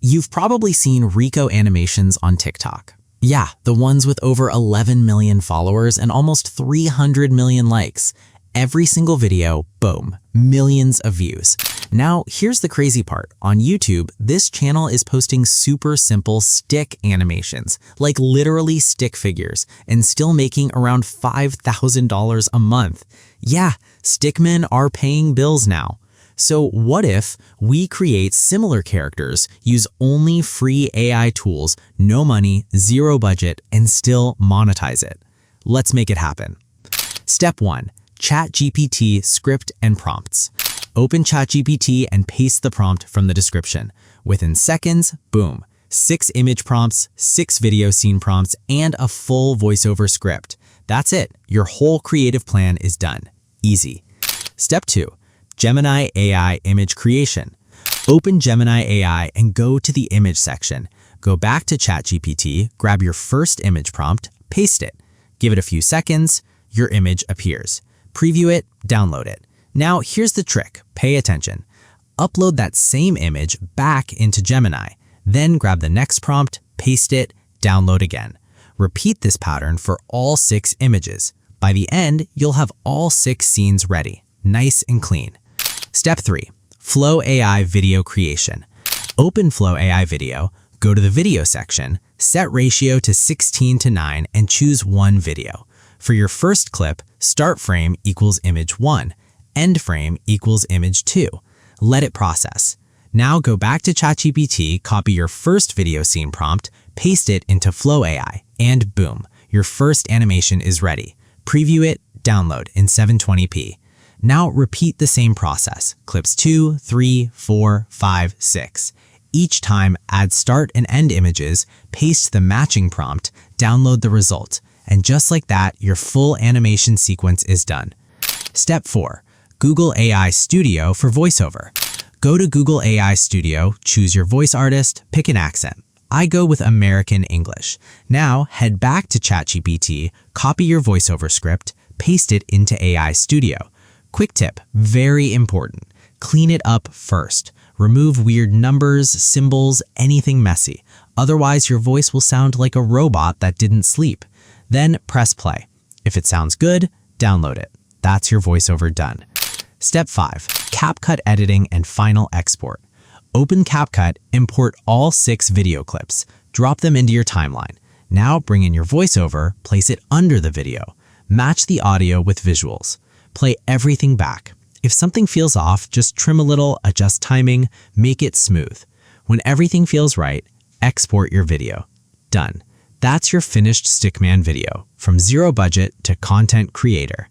You've probably seen Rico Animations on TikTok. Yeah, the ones with over 11 million followers and almost 300 million likes. Every single video, boom, millions of views. Now, here's the crazy part. On YouTube, this channel is posting super simple stick animations, like literally stick figures, and still making around $5,000 a month. Yeah, stickmen are paying bills now. So what if we create similar characters, use only free AI tools, no money, zero budget, and still monetize it? Let's make it happen. Step 1. ChatGPT script and prompts. Open ChatGPT and paste the prompt from the description. Within seconds, boom, 6 image prompts, 6 video scene prompts, and a full voiceover script. That's it. Your whole creative plan is done. Easy. Step 2. Gemini AI image creation. Open Gemini AI and go to the image section. Go back to ChatGPT, grab your first image prompt, paste it. Give it a few seconds, your image appears. Preview it, download it. Now here's the trick, pay attention. Upload that same image back into Gemini, then grab the next prompt, paste it, download again. Repeat this pattern for all 6 images. By the end, you'll have all 6 scenes ready, nice and clean. Step 3. Flow AI video creation. Open Flow AI Video, go to the video section, set ratio to 16:9 and choose one video. For your first clip, start frame equals image 1, end frame equals image 2. Let it process. Now go back to ChatGPT, copy your first video scene prompt, paste it into Flow AI, and boom, your first animation is ready. Preview it, download in 720p. Now repeat the same process, clips 2, 3, 4, 5, 6. Each time, add start and end images, paste the matching prompt, download the result, and just like that, your full animation sequence is done. Step 4. Google AI Studio for voiceover. Go to Google AI Studio, choose your voice artist, pick an accent. I go with American English. Now head back to ChatGPT, copy your voiceover script, paste it into AI Studio. Quick tip, very important. Clean it up first. Remove weird numbers, symbols, anything messy. Otherwise, your voice will sound like a robot that didn't sleep. Then press play. If it sounds good, download it. That's your voiceover done. Step 5. CapCut editing and final export. Open CapCut, import all 6 video clips. Drop them into your timeline. Now bring in your voiceover, place it under the video. Match the audio with visuals. Play everything back. If something feels off, just trim a little, adjust timing, make it smooth. When everything feels right, export your video. Done. That's your finished Stickman video, from zero budget to content creator.